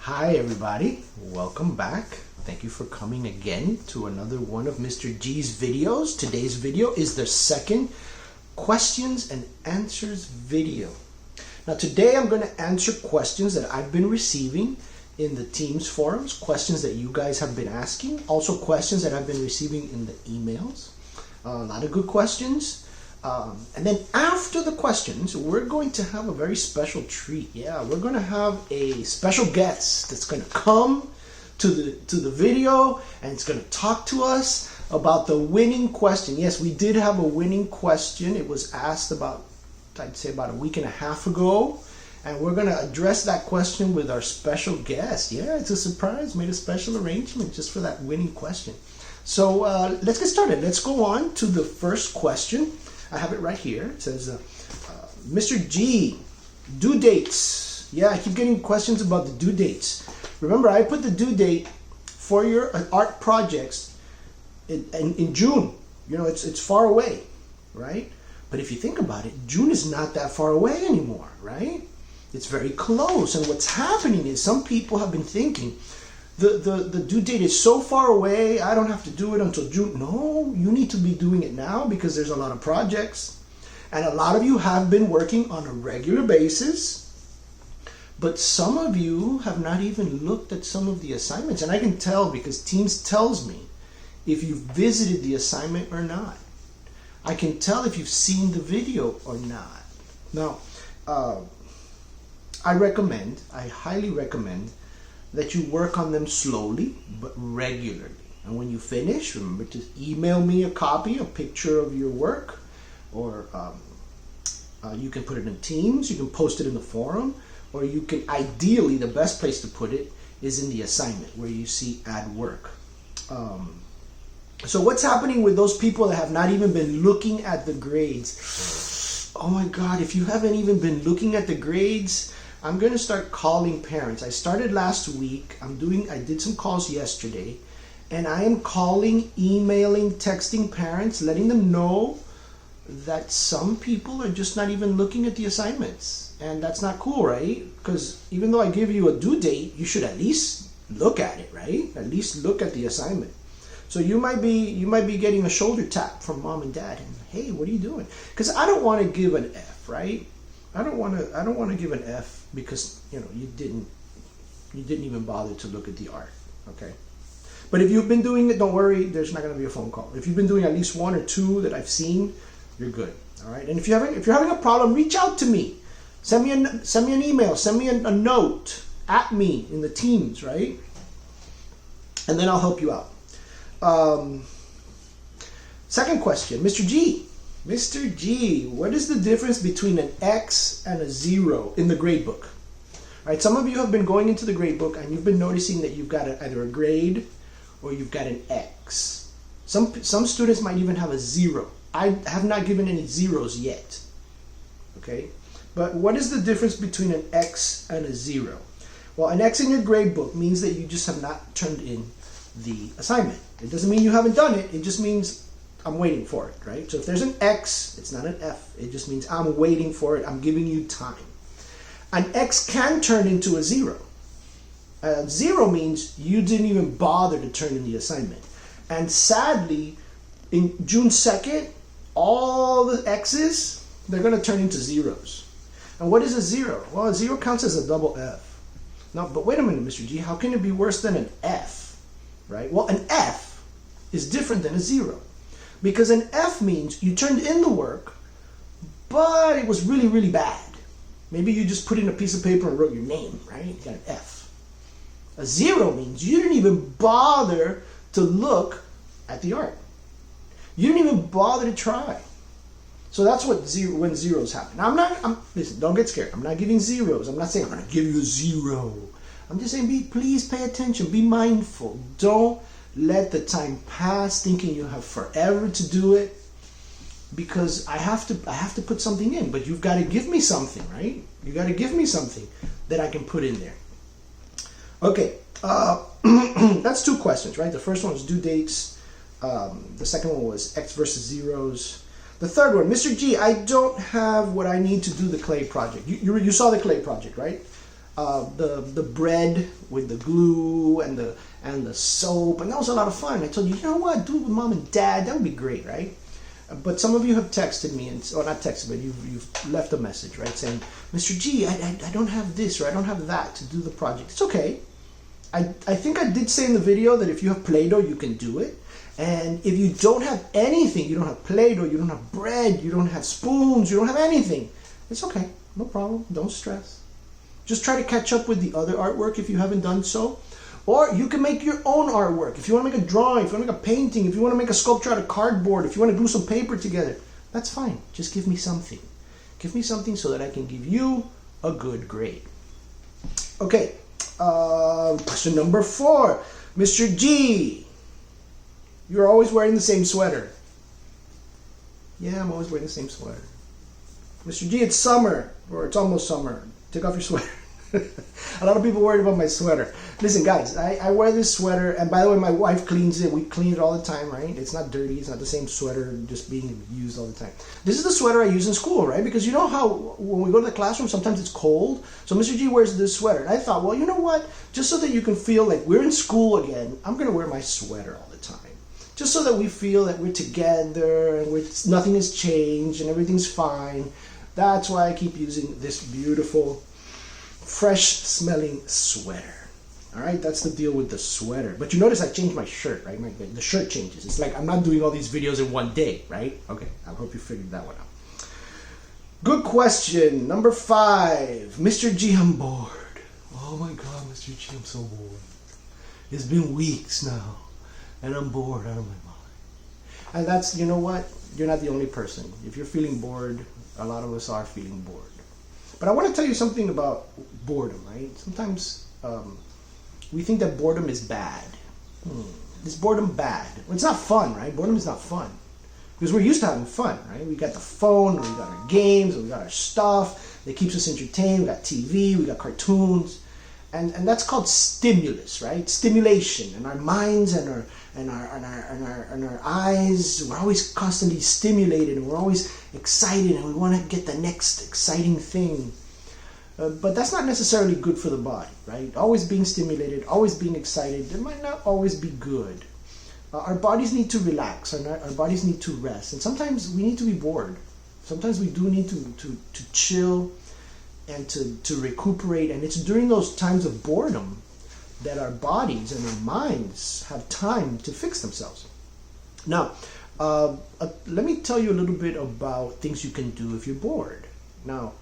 Hi everybody, welcome back. Thank you for coming again to another one of Mr. G's videos. Today's video is the second questions and answers video. Now today I'm going to answer questions that I've been receiving in the Teams forums, questions that you guys have been asking, also questions that I've been receiving in the emails. A lot of good questions. And then after the questions, we're going to have a very special treat. Yeah, we're going to have a special guest that's going to come to the video and it's going to talk to us about the winning question. Yes, we did have a winning question. It was asked I'd say about a week and a half ago. And we're going to address that question with our special guest. Yeah, it's a surprise. Made a special arrangement just for that winning question. So let's get started. Let's go on to the first question. I have it right here. It says, Mr. G, due dates. Yeah, I keep getting questions about the due dates. Remember, I put the due date for your art projects in June. You know, it's far away, right? But if you think about it, June is not that far away anymore, right? It's very close. And what's happening is some people have been thinking, the due date is so far away, I don't have to do it until June. No, you need to be doing it now because there's a lot of projects. And a lot of you have been working on a regular basis. But some of you have not even looked at some of the assignments. And I can tell because Teams tells me if you've visited the assignment or not. I can tell if you've seen the video or not. Now, I highly recommend that you work on them slowly but regularly. And when you finish, remember to email me a picture of your work, or you can put it in Teams, you can post it in the forum, or you can, ideally, the best place to put it is in the assignment where you see add work. So what's happening with those people that have not even been looking at the grades? Oh my God, if you haven't even been looking at the grades, I'm going to start calling parents. I started last week. I did some calls yesterday, and I am calling, emailing, texting parents, letting them know that some people are just not even looking at the assignments. And that's not cool, right? Because even though I give you a due date, you should at least look at it, right? At least look at the assignment. So you might be getting a shoulder tap from mom and dad, and hey, what are you doing? Because I don't want to give an F, right? I don't want to give an F because you didn't even bother to look at the art, okay? But if you've been doing it, don't worry, there's not going to be a phone call. If you've been doing at least one or two that I've seen, you're good, all right? And if you're having a problem, reach out to me. Send me an email, send me a note at me in the Teams, right? And then I'll help you out. Second question, Mr. G. Mr. G, what is the difference between an X and a 0 in the gradebook? All right, some of you have been going into the gradebook and you've been noticing that you've got either a grade or you've got an X. Some students might even have a 0. I have not given any zeros yet, okay? But what is the difference between an X and a 0? Well, an X in your gradebook means that you just have not turned in the assignment. It doesn't mean you haven't done it. It just means I'm waiting for it, right? So if there's an X, it's not an F. It just means I'm waiting for it. I'm giving you time. An X can turn into a 0. A 0 means you didn't even bother to turn in the assignment. And sadly, in June 2nd, all the X's, they're going to turn into zeros. And what is a 0? Well, a 0 counts as a double F. Now, but wait a minute, Mr. G, how can it be worse than an F, right? Well, an F is different than a 0. Because an F means you turned in the work, but it was really, really bad. Maybe you just put in a piece of paper and wrote your name, right? You got an F. A 0 means you didn't even bother to look at the art. You didn't even bother to try. So that's what when zeros happen. Now listen, don't get scared. I'm not giving zeros. I'm not saying I'm going to give you a 0. I'm just saying please pay attention. Be mindful. Don't let the time pass thinking you have forever to do it, because I have to put something in, but you've got to give me something, right? You got to give me something that I can put in there. Okay, that's two questions, right? The first one was due dates. The second one was X versus zeros. The third one, Mr. G, I don't have what I need to do the clay project. You saw the clay project, right? the bread with the glue and the soap, and that was a lot of fun. I told you, you know what, do it with mom and dad. That would be great, right? But some of you have texted me, or not texted, but you've left a message, right, saying, Mr. G, I don't have this or I don't have that to do the project. It's okay. I think I did say in the video that if you have Play-Doh, you can do it. And if you don't have anything, you don't have Play-Doh, you don't have bread, you don't have spoons, you don't have anything, it's okay. No problem. Don't stress. Just try to catch up with the other artwork if you haven't done so. Or you can make your own artwork. If you want to make a drawing, if you want to make a painting, if you want to make a sculpture out of cardboard, if you want to glue some paper together, that's fine. Just give me something. Give me something so that I can give you a good grade. Okay, question number 4. Mr. G, you're always wearing the same sweater. Yeah, I'm always wearing the same sweater. Mr. G, it's summer, or it's almost summer. Take off your sweater. A lot of people worried about my sweater. Listen, guys, I wear this sweater, and by the way, my wife cleans it. We clean it all the time, right? It's not dirty. It's not the same sweater just being used all the time. This is the sweater I use in school, right? Because you know how when we go to the classroom, sometimes it's cold. So Mr. G wears this sweater. And I thought, well, you know what? Just so that you can feel like we're in school again, I'm going to wear my sweater all the time. Just so that we feel that we're together and nothing has changed and everything's fine. That's why I keep using this beautiful, fresh smelling sweater. All right, that's the deal with the sweater. But you notice I changed my shirt, right? The shirt changes. It's like I'm not doing all these videos in one day, right? Okay, I hope you figured that one out. Good question. Number 5. Mr. G, I'm bored. Oh my God, Mr. G, I'm so bored. It's been weeks now, and I'm bored out of my mind. And that's, you know what? You're not the only person. If you're feeling bored, a lot of us are feeling bored. But I want to tell you something about boredom, right? Sometimes we think that boredom is bad. Is boredom bad? Well, it's not fun, right? Boredom is not fun. Because we're used to having fun, right? We got the phone, we got our games, we got our stuff that keeps us entertained. We got TV, we got cartoons. And that's called stimulus, right? Stimulation. And our minds and our eyes, we're always constantly stimulated and we're always excited and we want to get the next exciting thing. But that's not necessarily good for the body, right? Always being stimulated, always being excited, it might not always be good. Our bodies need to relax, our bodies need to rest. And sometimes we need to be bored. Sometimes we do need to chill and to recuperate, and it's during those times of boredom that our bodies and our minds have time to fix themselves. Now, let me tell you a little bit about things you can do if you're bored. Now,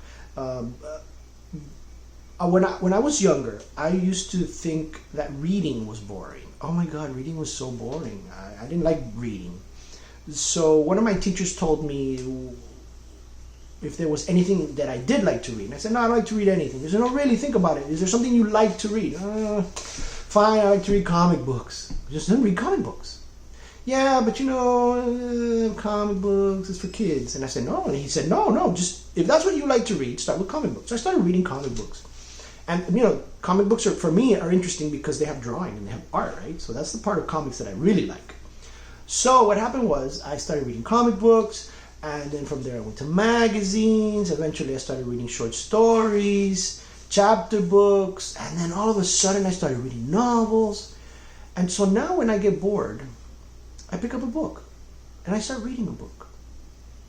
when I was younger, I used to think that reading was boring. Oh my God, reading was so boring. I didn't like reading. So one of my teachers told me if there was anything that I did like to read. And I said, no, I don't like to read anything. He said, no, really, think about it. Is there something you like to read? Fine, I like to read comic books. I just didn't read comic books. Yeah, but you know, comic books is for kids. And I said, no. And he said, no, just if that's what you like to read, start with comic books. So I started reading comic books. And, you know, comic books for me are interesting because they have drawing and they have art, right? So that's the part of comics that I really like. So what happened was I started reading comic books. And then from there I went to magazines. Eventually I started reading short stories, chapter books, and then all of a sudden I started reading novels. And so now when I get bored, I pick up a book and I start reading a book.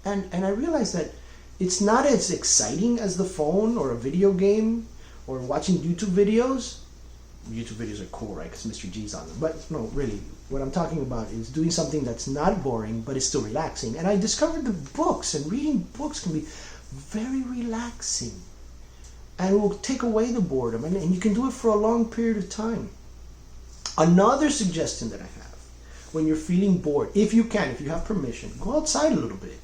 And I realize that it's not as exciting as the phone or a video game or watching YouTube videos. YouTube videos are cool, right? Because Mr. G's on them. But no, really, what I'm talking about is doing something that's not boring, but it's still relaxing. And I discovered that books and reading books can be very relaxing. And it will take away the boredom. And you can do it for a long period of time. Another suggestion that I have, when you're feeling bored, if you can, if you have permission, go outside a little bit.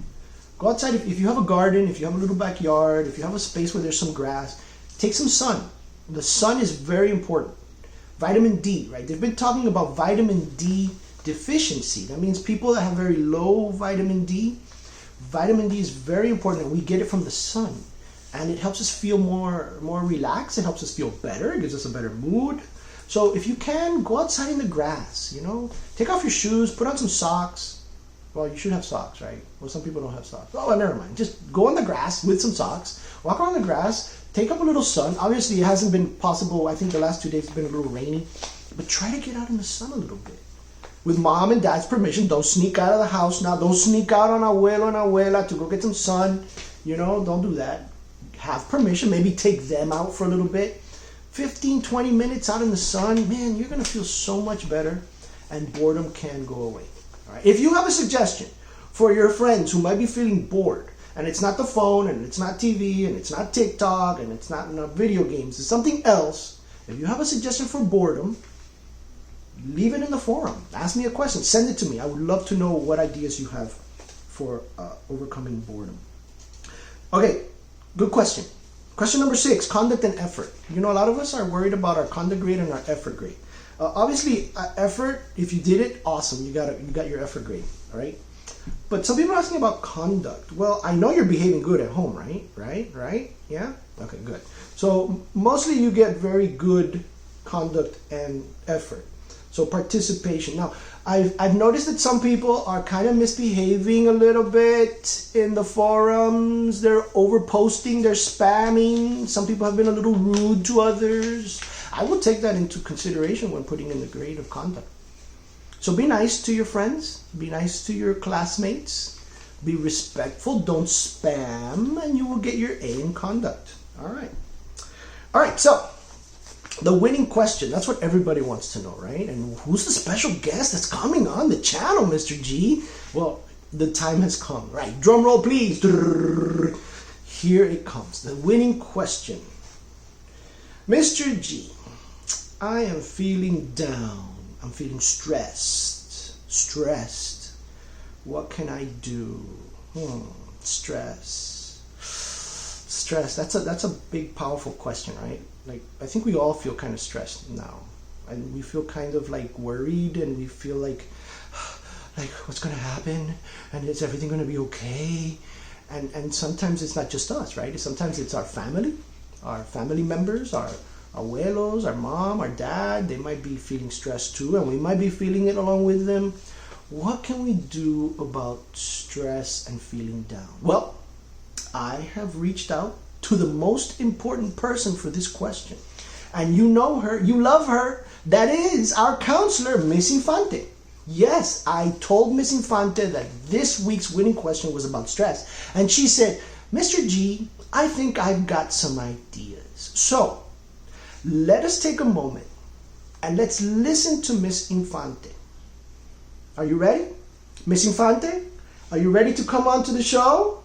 Go outside. If you have a garden, if you have a little backyard, if you have a space where there's some grass, take some sun. The sun is very important. Vitamin D, right? They've been talking about vitamin D deficiency. That means people that have very low vitamin D. Vitamin D is very important, and we get it from the sun. And it helps us feel more relaxed. It helps us feel better. It gives us a better mood. So if you can, go outside in the grass, you know. Take off your shoes, put on some socks. Well, you should have socks, right? Well, some people don't have socks. Oh, well, never mind. Just go on the grass with some socks. Walk around the grass. take up a little sun. Obviously, it hasn't been possible. I think the last 2 days have been a little rainy. But try to get out in the sun a little bit. With mom and dad's permission, don't sneak out of the house now. Don't sneak out on abuelo and abuela to go get some sun. Don't do that. Have permission. Maybe take them out for a little bit. 15, 20 minutes out in the sun. Man, you're going to feel so much better. And boredom can go away. All right. If you have a suggestion for your friends who might be feeling bored, and it's not the phone, and it's not TV, and it's not TikTok, and it's not video games, it's something else. If you have a suggestion for boredom, leave it in the forum. Ask me a question. Send it to me. I would love to know what ideas you have for overcoming boredom. Okay, good question. Question number 6, conduct and effort. A lot of us are worried about our conduct grade and our effort grade. Obviously, effort, if you did it, awesome. You got your effort grade, all right? But some people are asking about conduct. Well, I know you're behaving good at home, right? Right? Yeah? Okay, good. So mostly you get very good conduct and effort. So participation. Now, I've noticed that some people are kind of misbehaving a little bit in the forums. They're overposting, they're spamming. Some people have been a little rude to others. I will take that into consideration when putting in the grade of conduct. So be nice to your friends. Be nice to your classmates. Be respectful. Don't spam, and you will get your A in conduct. All right, so the winning question. That's what everybody wants to know, right? And who's the special guest that's coming on the channel, Mr. G? Well, the time has come, right? Drum roll, please. Here it comes. The winning question. Mr. G, I am feeling down. I'm feeling stressed. What can I do? Stress. That's a big, powerful question, right? Like, I think we all feel kind of stressed now, and we feel kind of like worried, and we feel like what's going to happen, and is everything going to be okay? And sometimes it's not just us, right? Sometimes it's our family members, our abuelos, our mom, our dad. They might be feeling stressed too, and we might be feeling it along with them. What can we do about stress and feeling down? Well, I have reached out to the most important person for this question. And you know her, you love her. That is our counselor, Miss Infante. Yes, I told Miss Infante that this week's winning question was about stress. And she said, Mr. G, I think I've got some ideas. So, let us take a moment and let's listen to Miss Infante. Are you ready? Miss Infante, are you ready to come on to the show?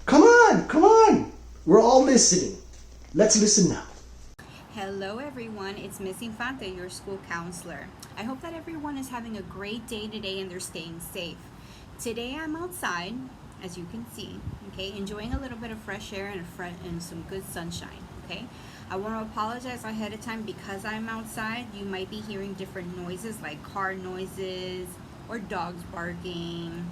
Come on. We're all listening. Let's listen now. Hello everyone, it's Miss Infante, your school counselor. I hope that everyone is having a great day today and they're staying safe. Today I'm outside, as you can see, okay, enjoying a little bit of fresh air and some good sunshine, okay? I want to apologize ahead of time because I'm outside. You might be hearing different noises like car noises or dogs barking.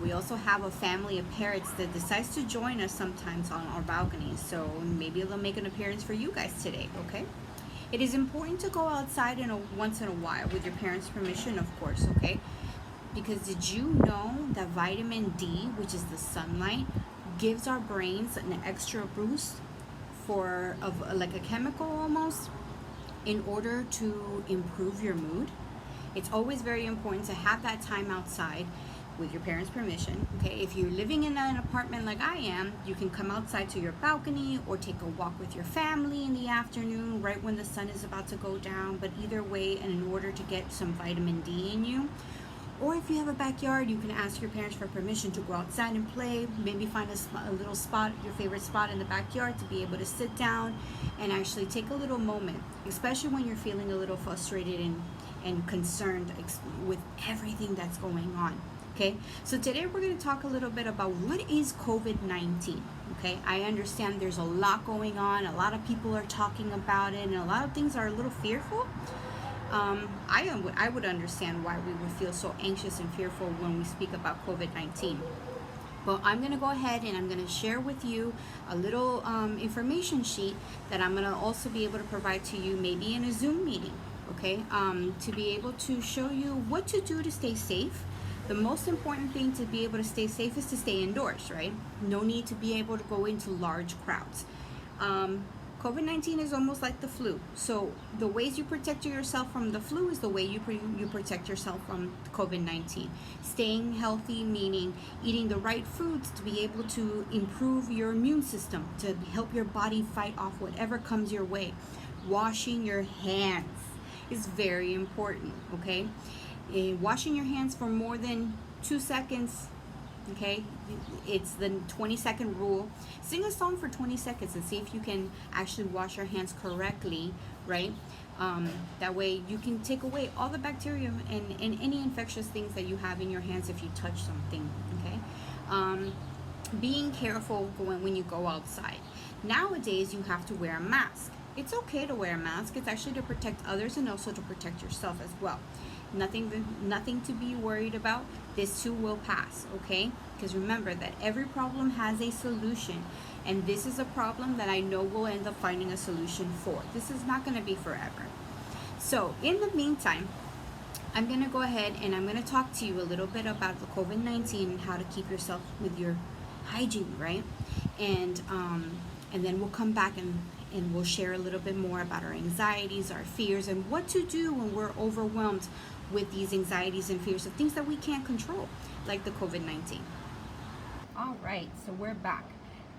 We also have a family of parrots that decides to join us sometimes on our balconies, so maybe they'll make an appearance for you guys today, okay? It is important to go outside once in a while with your parents' permission, of course, okay? Because did you know that vitamin D, which is the sunlight, gives our brains an extra boost like a chemical almost, in order to improve your mood? It's always very important to have that time outside with your parents' permission, okay? If you're living in an apartment like I am, you can come outside to your balcony or take a walk with your family in the afternoon right when the sun is about to go down. But either way, and in order to get some vitamin D in you, or if you have a backyard, you can ask your parents for permission to go outside and play. Maybe find a little spot, your favorite spot in the backyard, to be able to sit down and actually take a little moment, especially when you're feeling a little frustrated and concerned with everything that's going on. Okay, so today we're going to talk a little bit about what is COVID-19. Okay, I understand there's a lot going on. A lot of people are talking about it, and a lot of things are a little fearful. I would understand why we would feel so anxious and fearful when we speak about COVID-19. Well, I'm going to go ahead and I'm going to share with you a little information sheet that I'm going to also be able to provide to you maybe in a Zoom meeting, okay, to be able to show you what to do to stay safe. The most important thing to be able to stay safe is to stay indoors, right? No need to be able to go into large crowds. COVID-19 is almost like the flu. So the ways you protect yourself from the flu is the way you protect yourself from COVID-19. Staying healthy, meaning eating the right foods to be able to improve your immune system, to help your body fight off whatever comes your way. Washing your hands is very important, okay? Washing your hands for more than 2 seconds, okay? It's the 20-second rule. Sing a song for 20 seconds and see if you can actually wash your hands correctly, right? That way you can take away all the bacteria and any infectious things that you have in your hands if you touch something, okay? Being careful when you go outside. Nowadays you have to wear a mask. It's okay to wear a mask. It's actually to protect others and also to protect yourself as well. Nothing to be worried about. This too will pass, okay? Because remember that every problem has a solution, and this is a problem that I know we'll end up finding a solution for. This is not going to be forever. So in the meantime, I'm going to go ahead and I'm going to talk to you a little bit about the COVID-19 and how to keep yourself with your hygiene, right? And then we'll come back and we'll share a little bit more about our anxieties, our fears, and what to do when we're overwhelmed with these anxieties and fears of things that we can't control, like the COVID-19. All right, so we're back.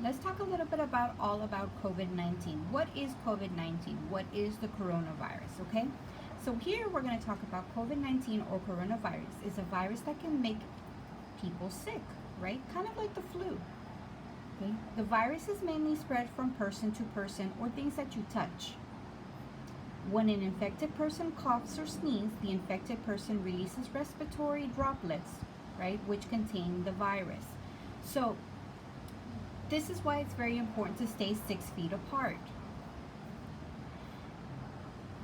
Let's talk a little bit about COVID-19. What is COVID-19? What is the coronavirus, okay? So here we're going to talk about COVID-19 or coronavirus. Is a virus that can make people sick, right? Kind of like the flu. Okay? The virus is mainly spread from person to person or things that you touch. When an infected person coughs or sneezes, the infected person releases respiratory droplets, right, which contain the virus. So this is why it's very important to stay 6 feet apart.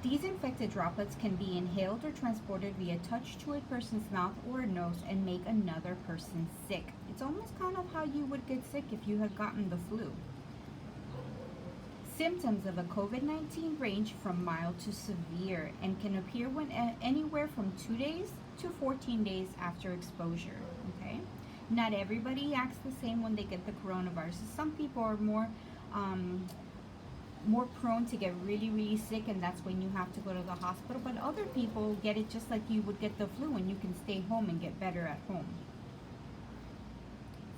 These infected droplets can be inhaled or transported via touch to a person's mouth or nose and make another person sick. It's almost kind of how you would get sick if you had gotten the flu. Symptoms of a COVID-19 range from mild to severe and can appear anywhere from 2 days to 14 days after exposure, okay? Not everybody acts the same when they get the coronavirus. Some people are more prone to get really, really sick, and that's when you have to go to the hospital. But other people get it just like you would get the flu, and you can stay home and get better at home.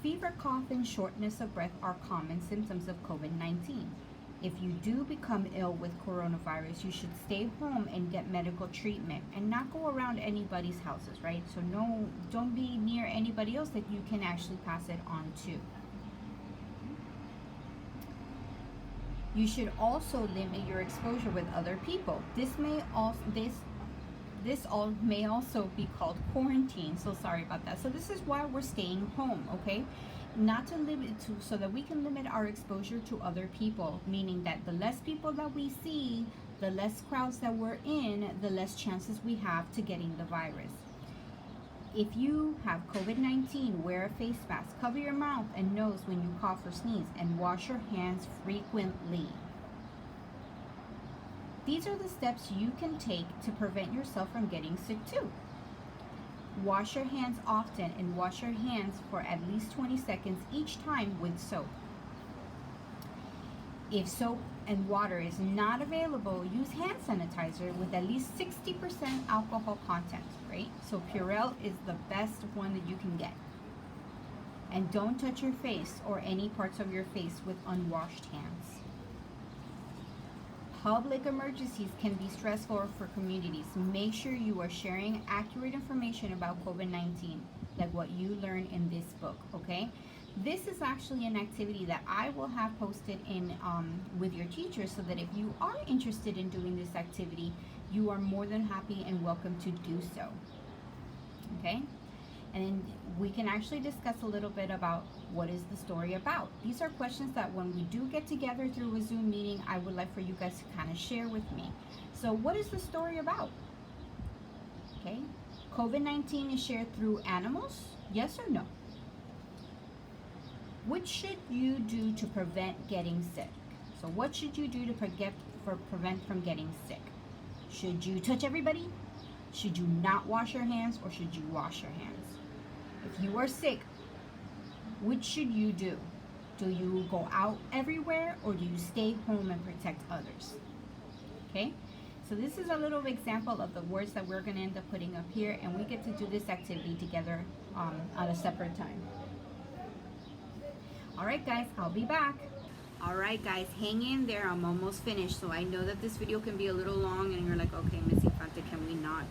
Fever, cough, and shortness of breath are common symptoms of COVID-19. If you do become ill with coronavirus, you should stay home and get medical treatment and not go around anybody's houses, right? So don't be near anybody else that you can actually pass it on to. You should also limit your exposure with other people. This all may also be called quarantine. So sorry about that. So this is why we're staying home, okay? Not to limit so that we can limit our exposure to other people, meaning that the less people that we see, the less crowds that we're in, the less chances we have to getting the virus. If you have COVID-19, wear a face mask, cover your mouth and nose when you cough or sneeze, and wash your hands frequently. These are the steps you can take to prevent yourself from getting sick too. Wash your hands often and wash your hands for at least 20 seconds each time with soap. If soap and water is not available, use hand sanitizer with at least 60% alcohol content, right? So Purell is the best one that you can get. And don't touch your face or any parts of your face with unwashed hands. Public emergencies can be stressful for communities. Make sure you are sharing accurate information about COVID-19, like what you learn in this book, okay? This is actually an activity that I will have posted in with your teachers, so that if you are interested in doing this activity, you are more than happy and welcome to do so, okay? And then we can actually discuss a little bit about what is the story about. These are questions that when we do get together through a Zoom meeting, I would like for you guys to kind of share with me. So what is the story about? Okay, COVID-19 is shared through animals, yes or no? What should you do to prevent getting sick? So what should you do to prevent from getting sick? Should you touch everybody? Should you not wash your hands, or should you wash your hands? If you are sick, what should you do? Do you go out everywhere, or do you stay home and protect others? Okay, so this is a little example of the words that we're going to end up putting up here, and we get to do this activity together at a separate time. All right, guys, I'll be back. All right, guys, hang in there. I'm almost finished. So I know that this video can be a little long, and you're like, okay, Miss Infante, can we not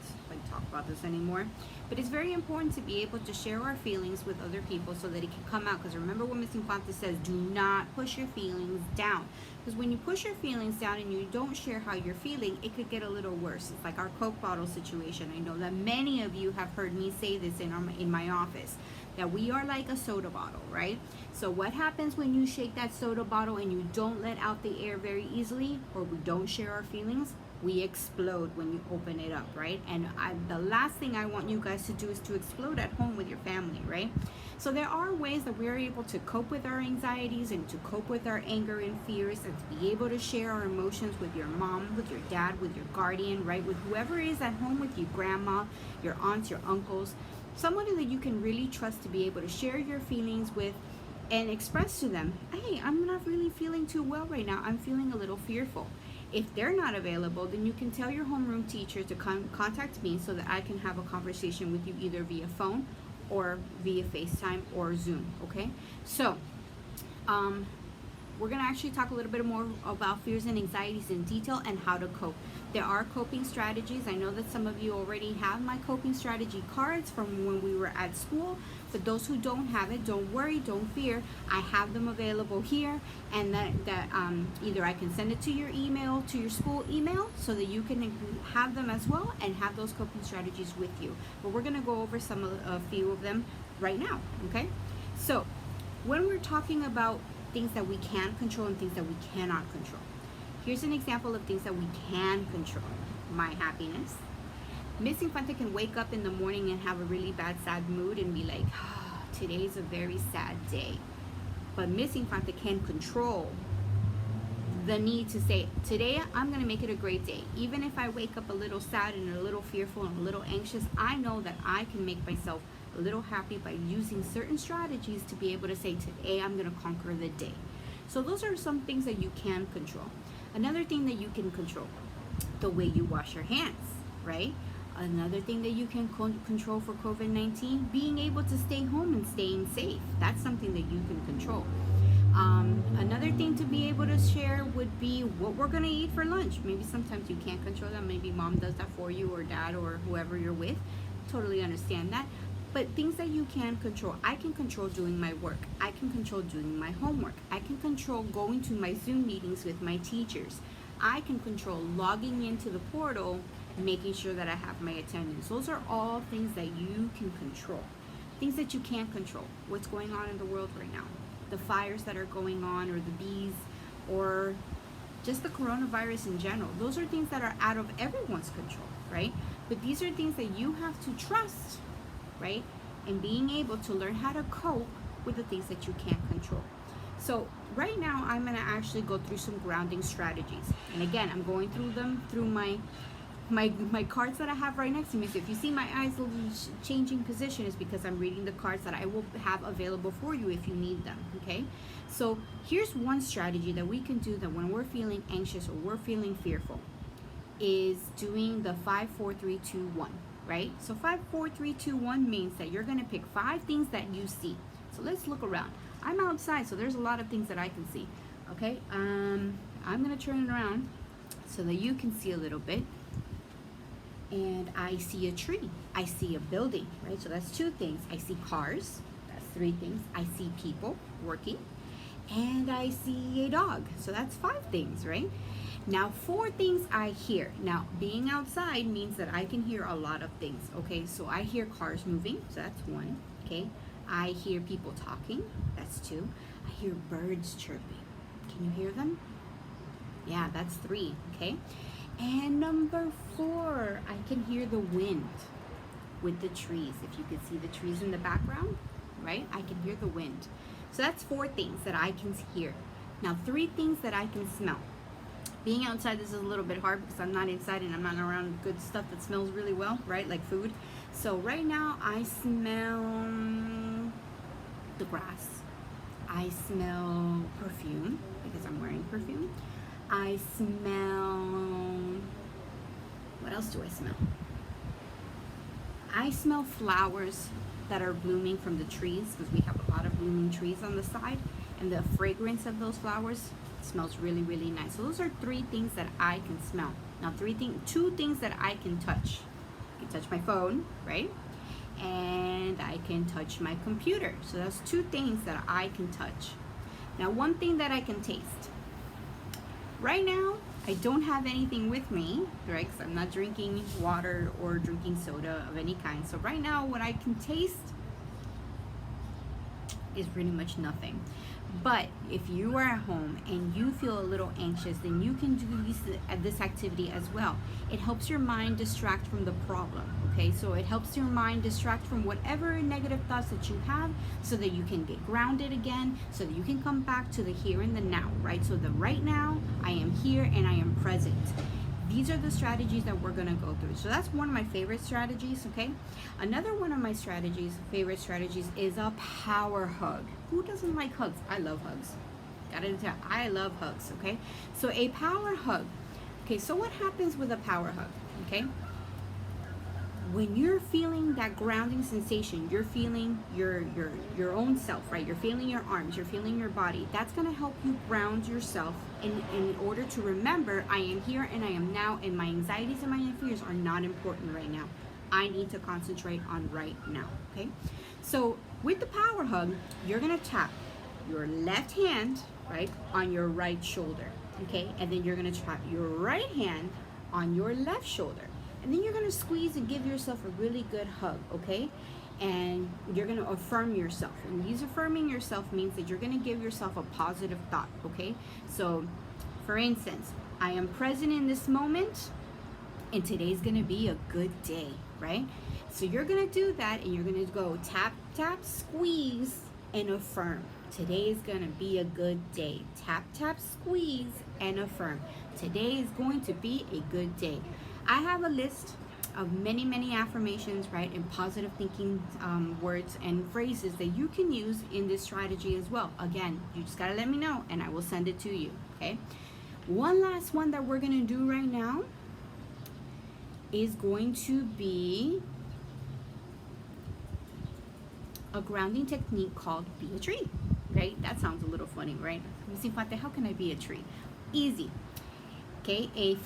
talk about this anymore? But it's very important to be able to share our feelings with other people so that it can come out. Because remember what Miss Infante says, do not push your feelings down. Because when you push your feelings down and you don't share how you're feeling, it could get a little worse. It's like our Coke bottle situation. I know that many of you have heard me say this in my office, that we are like a soda bottle, right? So what happens when you shake that soda bottle and you don't let out the air very easily, or we don't share our feelings? We explode when you open it up, right? And the last thing I want you guys to do is to explode at home with your family, right? So there are ways that we're able to cope with our anxieties and to cope with our anger and fears, and to be able to share our emotions with your mom, with your dad, with your guardian, right? With whoever is at home with you, grandma, your aunts, your uncles, somebody that you can really trust to be able to share your feelings with and express to them, hey, I'm not really feeling too well right now. I'm feeling a little fearful. If they're not available, then you can tell your homeroom teacher to contact me so that I can have a conversation with you either via phone or via FaceTime or Zoom, okay? So, we're going to actually talk a little bit more about fears and anxieties in detail and how to cope. There are coping strategies. I know that some of you already have my coping strategy cards from when we were at school. For those who don't have it, don't worry, don't fear. I have them available here, and that either I can send it to your email, to your school email, so that you can have them as well and have those coping strategies with you. But we're going to go over a few of them right now, okay? So when we're talking about things that we can control and things that we cannot control, here's an example of things that we can control. My happiness. Miss Infante can wake up in the morning and have a really bad, sad mood and be like, oh, today's a very sad day. But Miss Infante can control the need to say, today I'm going to make it a great day. Even if I wake up a little sad and a little fearful and a little anxious, I know that I can make myself a little happy by using certain strategies to be able to say, today I'm going to conquer the day. So those are some things that you can control. Another thing that you can control, the way you wash your hands, right? Another thing that you can control for COVID-19, being able to stay home and staying safe. That's something that you can control. Another thing to be able to share would be what we're going to eat for lunch. Maybe sometimes you can't control that. Maybe mom does that for you, or dad, or whoever you're with. Totally understand that. But things that you can control, I can control doing my work. I can control doing my homework. I can control going to my Zoom meetings with my teachers. I can control logging into the portal, making sure that I have my attendance. Those are all things that you can control. Things that you can't control. What's going on in the world right now. The fires that are going on, or the bees, or just the coronavirus in general. Those are things that are out of everyone's control, right? But these are things that you have to trust, right? And being able to learn how to cope with the things that you can't control. So right now I'm going to actually go through some grounding strategies. And again, I'm going through them through my cards that I have right next to me. So if you see my eyes changing position, is because I'm reading the cards that I will have available for you if you need them, okay? So here's one strategy that we can do that when we're feeling anxious or we're feeling fearful, is doing the 5, 4, 3, 2, 1, right? So 5, 4, 3, 2, 1 means that you're going to pick 5 things that you see. So let's look around. I'm outside, so there's a lot of things that I can see, okay? I'm going to turn it around so that you can see a little bit. And I see a tree. I see a building, right? So that's 2 things. I see cars. That's 3 things. I see people working. And I see a dog. So that's 5 things, right? Now 4 things I hear. Now being outside means that I can hear a lot of things, okay? So I hear cars moving. So that's 1, okay? I hear people talking. That's 2. I hear birds chirping. Can you hear them? Yeah, that's 3, okay? And number 4, I can hear the wind with the trees. If you can see the trees in the background, right? I can hear the wind. So that's 4 things that I can hear. Now 3 things that I can smell. Being outside, this is a little bit hard because I'm not inside and I'm not around good stuff that smells really well, right? Like food. So right now I smell the grass. I smell perfume because I'm wearing perfume. I smell, what else do I smell? I smell flowers that are blooming from the trees because we have a lot of blooming trees on the side, and the fragrance of those flowers smells really, really nice. So those are 3 things that I can smell. Now 2 things that I can touch. I can touch my phone, right? And I can touch my computer. So that's 2 things that I can touch. Now 1 thing that I can taste. Right now, I don't have anything with me, right? Because I'm not drinking water or drinking soda of any kind. So right now, what I can taste is pretty much nothing. But if you are at home and you feel a little anxious, then you can do this activity as well. It helps your mind distract from the problem, okay? So it helps your mind distract from whatever negative thoughts that you have so that you can get grounded again, so that you can come back to the here and the now, right? So the right now, I am here and I am present. These are the strategies that we're gonna go through. So that's one of my favorite strategies, okay? Another one of my favorite strategies is a power hug. Who doesn't like hugs? I love hugs. Gotta tell you, I love hugs, okay? So a power hug. Okay, so what happens with a power hug, okay? When you're feeling that grounding sensation, you're feeling your own self, right? You're feeling your arms, you're feeling your body. That's gonna help you ground yourself in order to remember, I am here and I am now, and my anxieties and my fears are not important right now. I need to concentrate on right now, okay? So with the power hug, you're gonna tap your left hand, right, on your right shoulder, okay? And then you're gonna tap your right hand on your left shoulder. And then you're gonna squeeze and give yourself a really good hug, okay? And you're gonna affirm yourself. And these affirming yourself means that you're gonna give yourself a positive thought, okay? So, for instance, I am present in this moment, and today's gonna be a good day, right? So you're gonna do that, and you're gonna go tap, tap, squeeze, and affirm. Today is gonna be a good day. Tap, tap, squeeze, and affirm. Today is going to be a good day. I have a list of many affirmations, right, and positive thinking words and phrases that you can use in this strategy as well. Again, you just gotta let me know and I will send it to you, okay? One last one that we're gonna do right now is going to be a grounding technique called be a tree, right? That sounds a little funny, right? Miss Infante, how can I be a tree? Easy, okay?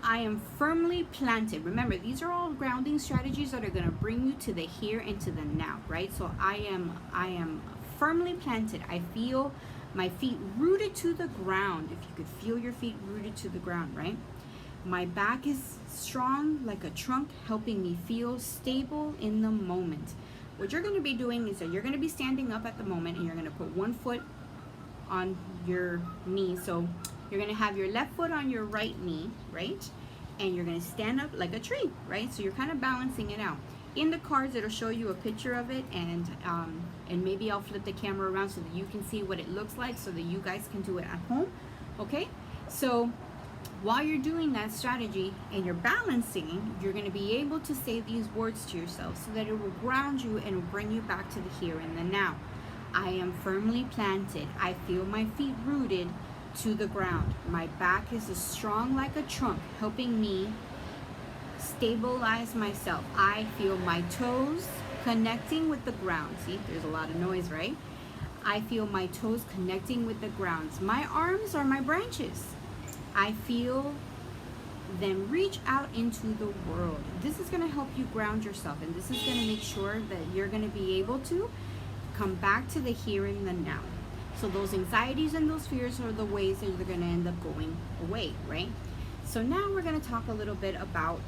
I am firmly planted. Remember, these are all grounding strategies that are going to bring you to the here and to the now, right? So I am firmly planted. I feel my feet rooted to the ground. If you could feel your feet rooted to the ground, right? My back is strong like a trunk, helping me feel stable in the moment. What you're going to be doing is that you're going to be standing up at the moment, and you're going to put one foot on your knee. So you're going to have your left foot on your right knee, right? And you're going to stand up like a tree, right? So you're kind of balancing it out. In the cards, it'll show you a picture of it, and maybe I'll flip the camera around so that you can see what it looks like, so that you guys can do it at home, okay? So while you're doing that strategy and you're balancing, you're going to be able to say these words to yourself so that it will ground you and will bring you back to the here and the now. I am firmly planted. I feel my feet rooted to the ground. My back is as strong like a trunk, helping me stabilize myself. I feel my toes connecting with the ground. See, there's a lot of noise, right? I feel my toes connecting with the ground. My arms are my branches. I feel them reach out into the world. This is going to help you ground yourself, and this is going to make sure that you're going to be able to come back to the here and the now. So those anxieties and those fears are the ways that you're going to end up going away, right? So now we're going to talk a little bit about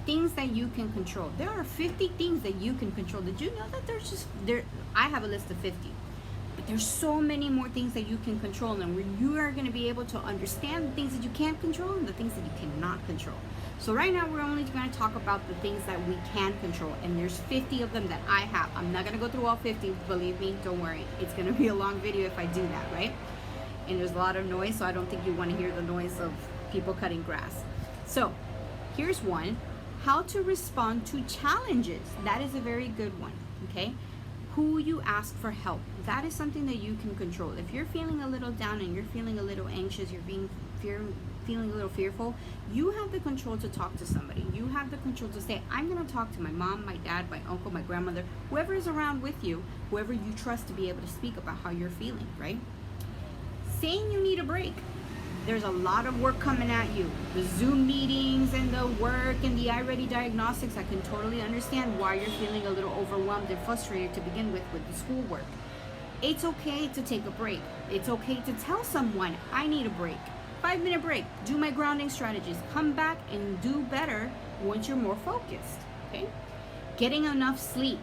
things that you can control. There are 50 things that you can control. Did you know that I have a list of 50. But there's so many more things that you can control, and where you are going to be able to understand the things that you can't control and the things that you cannot control. So right now we're only going to talk about the things that we can control, and there's 50 of them that I have. I'm not going to go through all 50, believe me, don't worry. It's going to be a long video if I do that, right? And there's a lot of noise, so I don't think you want to hear the noise of people cutting grass. So here's one: how to respond to challenges. That is a very good one, okay? who you ask for help. That is something that you can control. If you're feeling a little down and you're feeling a little anxious, you're feeling a little fearful, you have the control to talk to somebody. You have the control to say, I'm going to talk to my mom, my dad, my uncle, my grandmother, whoever is around with you, whoever you trust to be able to speak about how you're feeling, right? Saying you need a break. There's a lot of work coming at you. The Zoom meetings and the work and the iReady diagnostics, I can totally understand why you're feeling a little overwhelmed and frustrated to begin with the schoolwork. It's okay to take a break. It's okay to tell someone, I need a break. 5-minute break. Do my grounding strategies. Come back and do better once you're more focused. Okay? Getting enough sleep.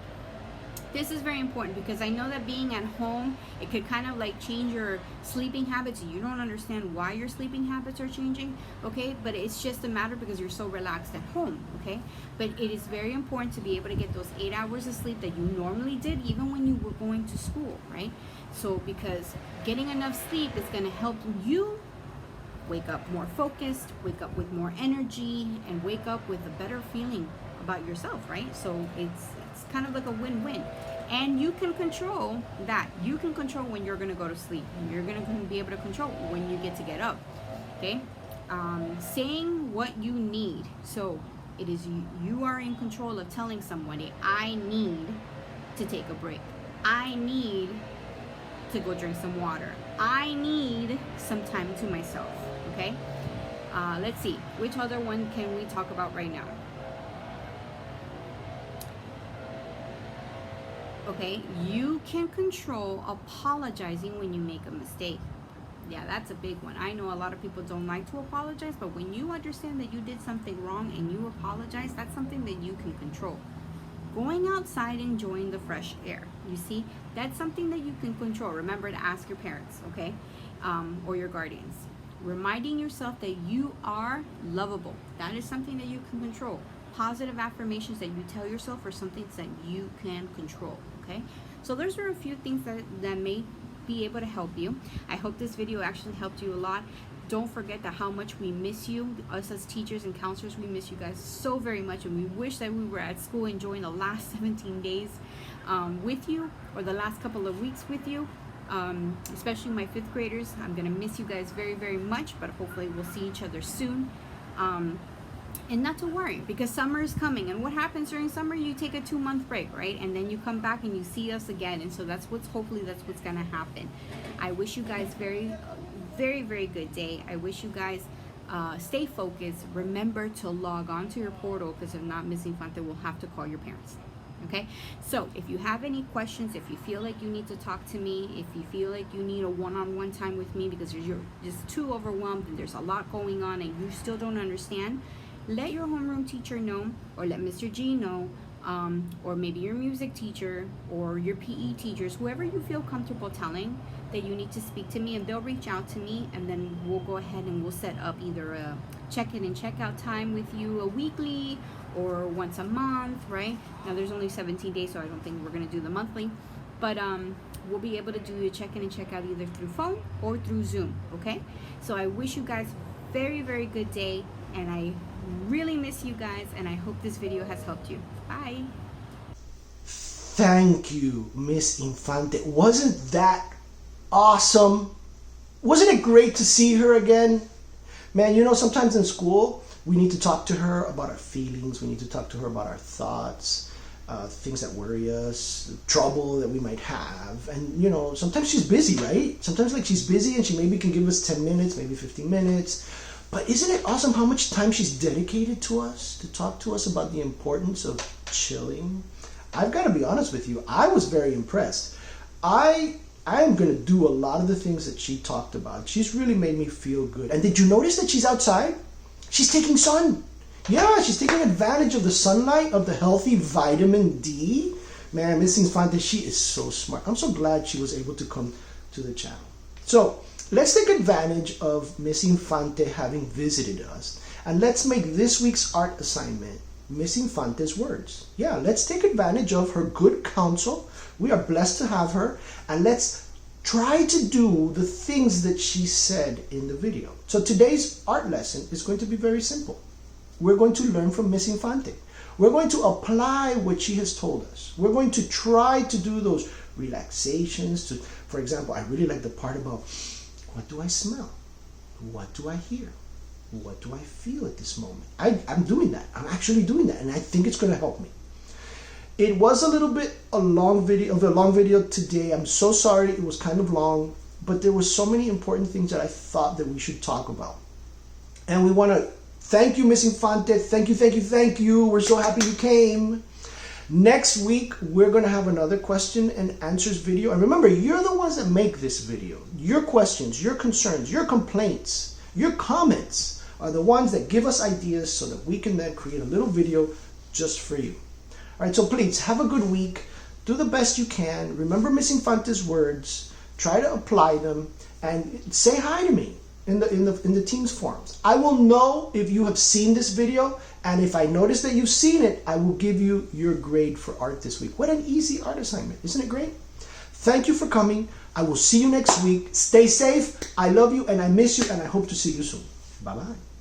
This is very important because I know that being at home, it could kind of like change your sleeping habits. You don't understand why your sleeping habits are changing, okay? But it's just a matter because you're so relaxed at home, okay? But it is very important to be able to get those 8 hours of sleep that you normally did even when you were going to school, right? So because getting enough sleep is going to help you wake up more focused, wake up with more energy, and wake up with a better feeling about yourself, right? So it's kind of like a win-win. And you can control that. You can control when you're going to go to sleep. You're going to be able to control when you get to get up, okay? Saying what you need. So it is you are in control of telling somebody, I need to take a break. I need to go drink some water. I need some time to myself, okay? Let's see. Which other one can we talk about right now? Okay, you can control apologizing when you make a mistake. Yeah, that's a big one. I know a lot of people don't like to apologize, but when you understand that you did something wrong and you apologize, that's something that you can control. Going outside, enjoying the fresh air. You see, that's something that you can control. Remember to ask your parents, okay, or your guardians. Reminding yourself that you are lovable. That is something that you can control. Positive affirmations that you tell yourself are something that you can control. Okay, so those are a few things that may be able to help you. I hope this video actually helped you a lot. Don't forget that how much we miss you. Us as teachers and counselors, we miss you guys so very much, and we wish that we were at school enjoying the last 17 days with you, or the last couple of weeks with you. Especially my 5th graders. I'm gonna miss you guys very, very much, but hopefully we'll see each other soon. And not to worry, because summer is coming, and what happens during summer, you take a 2-month break, right? And then you come back and you see us again, and so hopefully that's what's gonna happen. I wish you guys very, very good day. I wish you guys stay focused. Remember to log on to your portal, because if not, Miss Infante will have to call your parents. Okay, so if you have any questions, if you feel like you need to talk to me, if you feel like you need a one-on-one time with me because you're just too overwhelmed and there's a lot going on and you still don't understand, let your homeroom teacher know, or let Mr. G know, or maybe your music teacher or your PE teachers, whoever you feel comfortable telling that you need to speak to me, and they'll reach out to me, and then we'll go ahead and we'll set up either a check-in and check-out time with you, a weekly or once a month, right? Now there's only 17 days, so I don't think we're gonna do the monthly, but we'll be able to do a check-in and check-out either through phone or through Zoom, okay? So I wish you guys very good day, and I really miss you guys, and I hope this video has helped you. Bye. Thank you, Miss Infante. Wasn't that awesome? Wasn't it great to see her again? Man, you know, sometimes in school, we need to talk to her about our feelings. We need to talk to her about our thoughts, things that worry us, trouble that we might have. And, you know, sometimes she's busy, right? Sometimes, like, she's busy and she maybe can give us 10 minutes, maybe 15 minutes. But isn't it awesome how much time she's dedicated to us, to talk to us about the importance of chilling? I've got to be honest with you. I was very impressed. I am going to do a lot of the things that she talked about. She's really made me feel good. And did you notice that she's outside? She's taking sun. Yeah, she's taking advantage of the sunlight, of the healthy vitamin D. Man, Miss Infante, she is so smart. I'm so glad she was able to come to the channel. So let's take advantage of Miss Infante having visited us, and let's make this week's art assignment Miss Infante's words. Yeah, let's take advantage of her good counsel. We are blessed to have her, and let's try to do the things that she said in the video. So today's art lesson is going to be very simple. We're going to learn from Miss Infante. We're going to apply what she has told us. We're going to try to do those relaxations. For example, I really like the part about, what do I smell? What do I hear? What do I feel at this moment? I'm doing that. I'm actually doing that, and I think it's going to help me. It was a little bit a long video today. I'm so sorry it was kind of long, but there were so many important things that I thought that we should talk about. And we want to thank you, Miss Infante. Thank you. We're so happy you came. Next week, we're going to have another question and answers video. And remember, you're the ones that make this video. Your questions, your concerns, your complaints, your comments are the ones that give us ideas so that we can then create a little video just for you. All right, so please have a good week. Do the best you can. Remember Miss Infante's words. Try to apply them and say hi to me in the Teams forums. I will know if you have seen this video, and if I notice that you've seen it, I will give you your grade for art this week. What an easy art assignment. Isn't it great? Thank you for coming. I will see you next week. Stay safe. I love you and I miss you, and I hope to see you soon. Bye-bye.